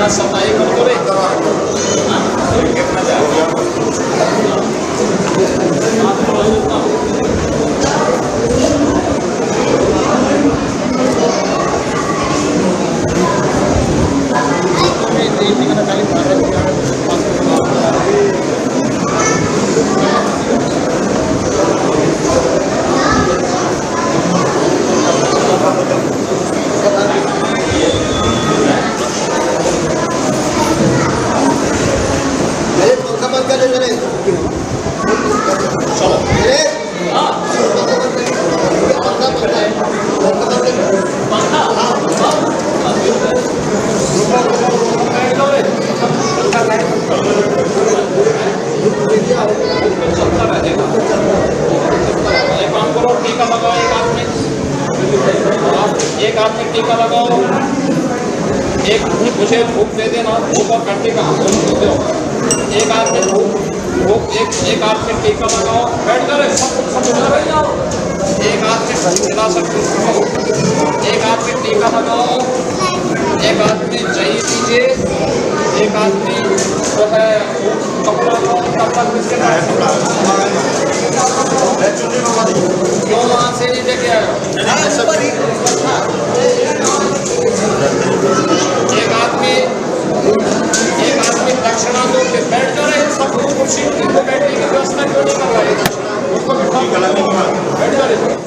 सफाई कर दो रे। एक आदमी टीका लगाओ, एक मुझे धूप दे देना, धूप और घंटे का दो। एक आदमी धूप एक आदमी टीका लगाओ, बैठ कर सब बैठ जाओ। एक आदमी खिला सकते, एक आदमी टीका लगाओ, एक आदमी चाहिए दीजिए, एक आदमी जो है कपड़ा किसके क्यों वहाँ से नहीं लेके आए? एक आदमी दक्षिणा दो, फिर बैठ कर सब कुर्सी को बैठने की व्यवस्था क्यों नहीं कर रहे? उसको बैठ कर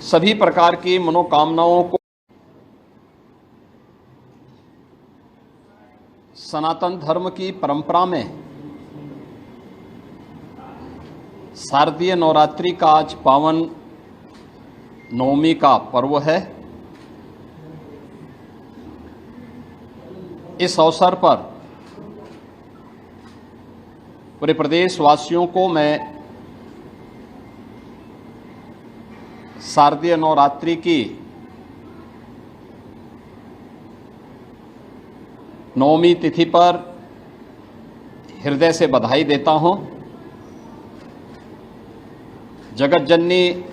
सभी प्रकार की मनोकामनाओं को सनातन धर्म की परंपरा में शारदीय नवरात्रि का आज पावन नवमी का पर्व है। इस अवसर पर पूरे प्रदेशवासियों को मैं शारदीय नवरात्रि की नवमी तिथि पर हृदय से बधाई देता हूं। जगत जननी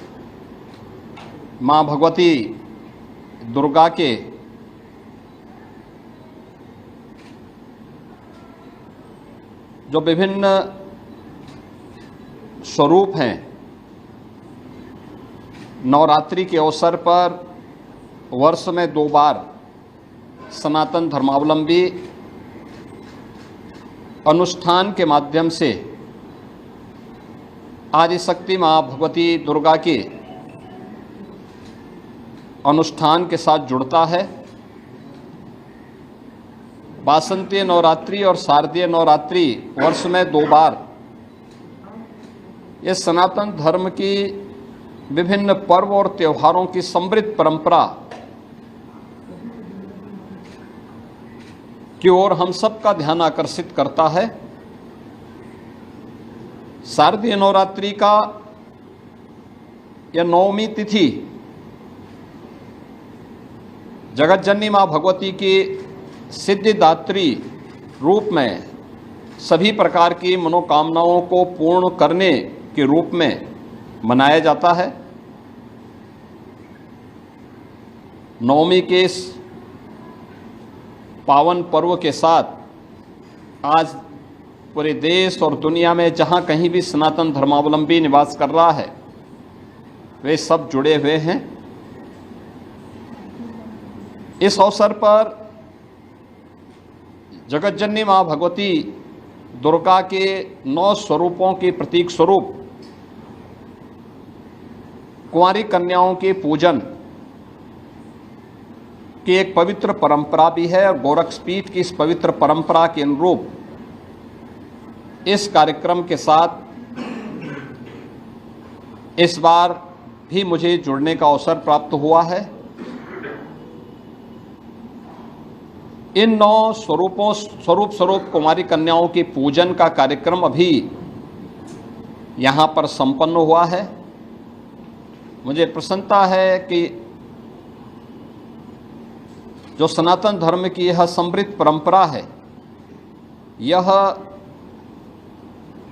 मां भगवती दुर्गा के जो विभिन्न स्वरूप हैं, नवरात्रि के अवसर पर वर्ष में 2 बार सनातन धर्मावलंबी अनुष्ठान के माध्यम से आदिशक्ति मां भगवती दुर्गा के अनुष्ठान के साथ जुड़ता है। वासंतीय नवरात्रि और शारदीय नवरात्रि वर्ष में 2 बार ये सनातन धर्म की विभिन्न पर्व और त्योहारों की समृद्ध परंपरा की ओर हम सबका ध्यान आकर्षित करता है। शारदीय नवरात्रि का यह नवमी तिथि जगत जननी मां भगवती की सिद्धिदात्री रूप में सभी प्रकार की मनोकामनाओं को पूर्ण करने के रूप में मनाया जाता है। नवमी के इस पावन पर्व के साथ आज पूरे देश और दुनिया में जहाँ कहीं भी सनातन धर्मावलंबी निवास कर रहा है वे सब जुड़े हुए हैं। इस अवसर पर जगत जननी मां भगवती दुर्गा के 9 स्वरूपों के प्रतीक स्वरूप कुंवारी कन्याओं के पूजन की एक पवित्र परंपरा भी है और गोरक्षपीठ की इस पवित्र परंपरा के अनुरूप इस कार्यक्रम के साथ इस बार भी मुझे जुड़ने का अवसर प्राप्त हुआ है। इन 9 स्वरूप कुमारी कन्याओं के पूजन का कार्यक्रम अभी यहाँ पर संपन्न हुआ है। मुझे प्रसन्नता है कि जो सनातन धर्म की यह समृद्ध परंपरा है, यह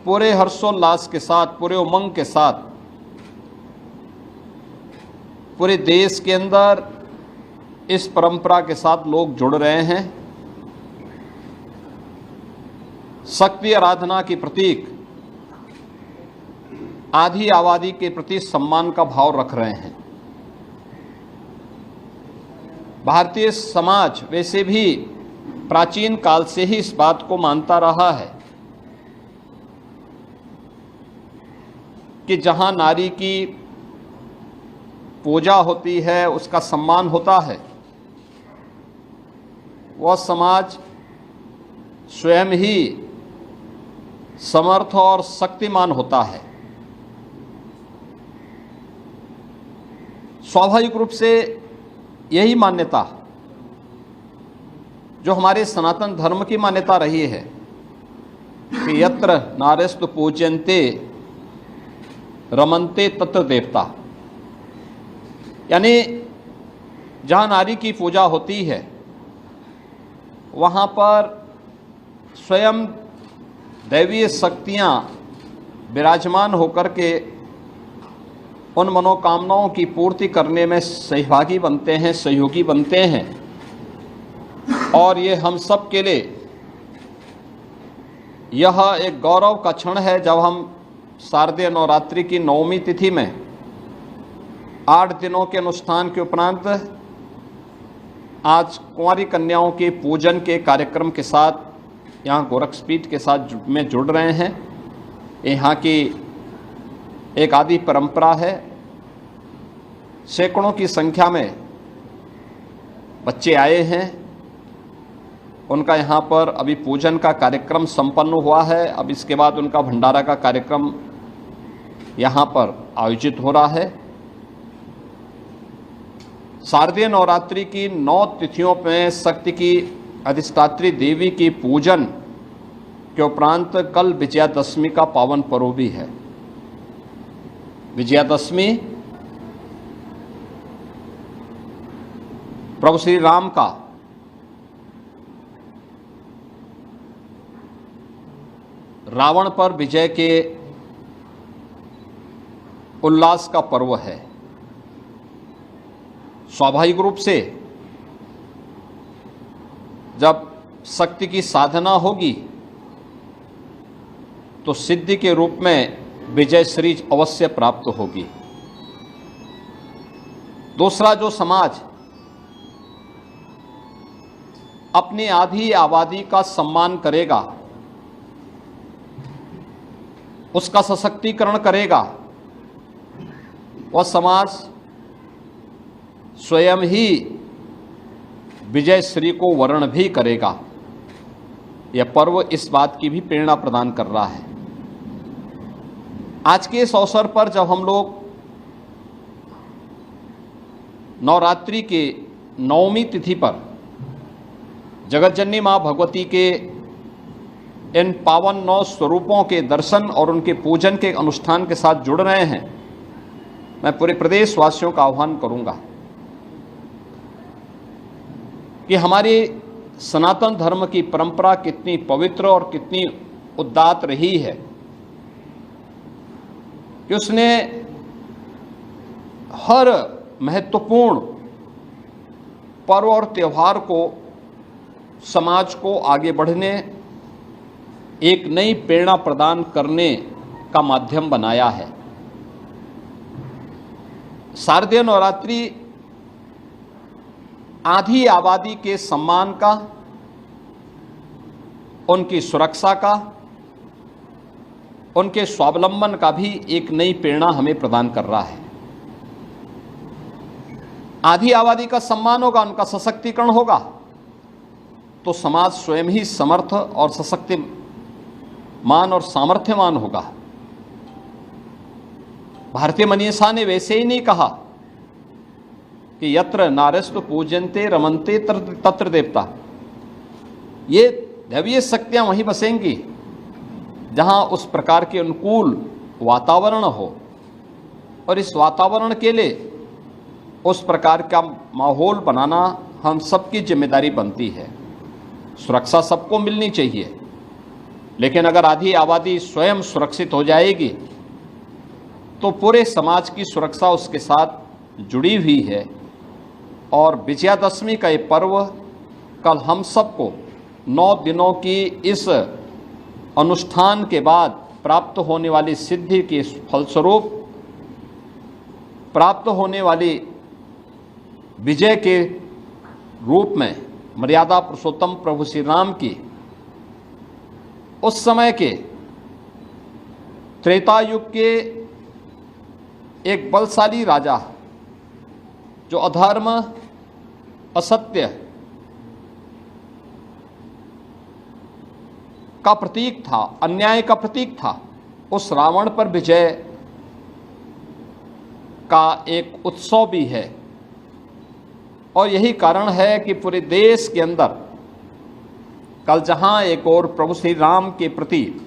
पूरे हर्षोल्लास के साथ, पूरे उमंग के साथ पूरे देश के अंदर इस परंपरा के साथ लोग जुड़ रहे हैं। शक्ति आराधना के प्रतीक आधी आबादी के प्रति सम्मान का भाव रख रहे हैं। भारतीय समाज वैसे भी प्राचीन काल से ही इस बात को मानता रहा है कि जहां नारी की पूजा होती है, उसका सम्मान होता है, वह समाज स्वयं ही समर्थ और शक्तिमान होता है। स्वाभाविक रूप से यही मान्यता जो हमारे सनातन धर्म की मान्यता रही है कि यत्र नारेस्तु पूज्यन्ते रमन्ते तत्र देवता, यानी जहाँ नारी की पूजा होती है वहाँ पर स्वयं दैवीय शक्तियाँ विराजमान होकर के उन मनोकामनाओं की पूर्ति करने में सहभागी बनते हैं, सहयोगी बनते हैं। और ये हम सब के लिए यह एक गौरव का क्षण है जब हम शारदीय नवरात्रि की नवमी तिथि में 8 दिनों के अनुष्ठान के उपरांत आज कुंवारी कन्याओं के पूजन के कार्यक्रम के साथ यहाँ गोरक्षपीठ के साथ में जुड़ रहे हैं। यहाँ की एक आदि परंपरा है। सैकड़ों की संख्या में बच्चे आए हैं। उनका यहाँ पर अभी पूजन का कार्यक्रम संपन्न हुआ है। अब इसके बाद उनका भंडारा का कार्यक्रम यहाँ पर आयोजित हो रहा है। शारदीय नवरात्रि की 9 तिथियों में शक्ति की अधिष्ठात्री देवी की पूजन के उपरांत कल विजयादशमी का पावन पर्व भी है। विजयादशमी प्रभु श्री राम का रावण पर विजय के उल्लास का पर्व है। स्वाभाविक रूप से जब शक्ति की साधना होगी तो सिद्धि के रूप में विजय श्री अवश्य प्राप्त होगी। दूसरा, जो समाज अपनी आधी आबादी का सम्मान करेगा, उसका सशक्तिकरण करेगा, वह समाज स्वयं ही विजय श्री को वर्ण भी करेगा। यह पर्व इस बात की भी प्रेरणा प्रदान कर रहा है। आज के इस अवसर पर जब हम लोग नवरात्रि के 9वीं तिथि पर जगतजननी माँ भगवती के इन पावन 9 स्वरूपों के दर्शन और उनके पूजन के अनुष्ठान के साथ जुड़ रहे हैं, मैं पूरे प्रदेश वासियों का आह्वान करूंगा कि हमारी सनातन धर्म की परंपरा कितनी पवित्र और कितनी उदात्त रही है कि उसने हर महत्वपूर्ण पर्व और त्यौहार को समाज को आगे बढ़ने, एक नई प्रेरणा प्रदान करने का माध्यम बनाया है। शारदीय नवरात्रि आधी आबादी के सम्मान का, उनकी सुरक्षा का, उनके स्वावलंबन का भी एक नई प्रेरणा हमें प्रदान कर रहा है। आधी आबादी का सम्मान होगा, उनका सशक्तिकरण होगा, तो समाज स्वयं ही समर्थ और सशक्तिमान और सामर्थ्यमान होगा। भारतीय मनीषा ने वैसे ही नहीं कहा कि यत्र नारस्तु पूजन्ते रमन्ते तत्र देवता। ये दैवीय शक्तियां वहीं बसेंगी जहां उस प्रकार के अनुकूल वातावरण हो, और इस वातावरण के लिए उस प्रकार का माहौल बनाना हम सबकी जिम्मेदारी बनती है। सुरक्षा सबको मिलनी चाहिए, लेकिन अगर आधी आबादी स्वयं सुरक्षित हो जाएगी तो पूरे समाज की सुरक्षा उसके साथ जुड़ी हुई है। और विजयादशमी का ये पर्व कल हम सबको 9 दिनों की इस अनुष्ठान के बाद प्राप्त होने वाली सिद्धि के फलस्वरूप प्राप्त होने वाली विजय के रूप में मर्यादा पुरुषोत्तम प्रभु श्री राम की उस समय के त्रेता युग के एक बलशाली राजा जो अधर्म, असत्य का प्रतीक था, अन्याय का प्रतीक था, उस रावण पर विजय का एक उत्सव भी है। और यही कारण है कि पूरे देश के अंदर कल जहां एक और प्रभु श्री राम के प्रति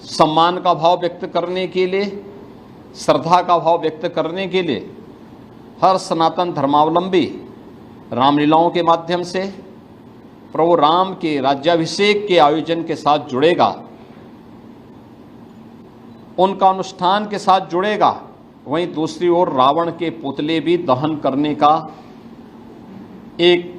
सम्मान का भाव व्यक्त करने के लिए, श्रद्धा का भाव व्यक्त करने के लिए हर सनातन धर्मावलंबी रामलीलाओं के माध्यम से प्रभु राम के राज्याभिषेक के आयोजन के साथ जुड़ेगा, उनका अनुष्ठान के साथ जुड़ेगा। वहीं दूसरी ओर रावण के पुतले भी दहन करने का एक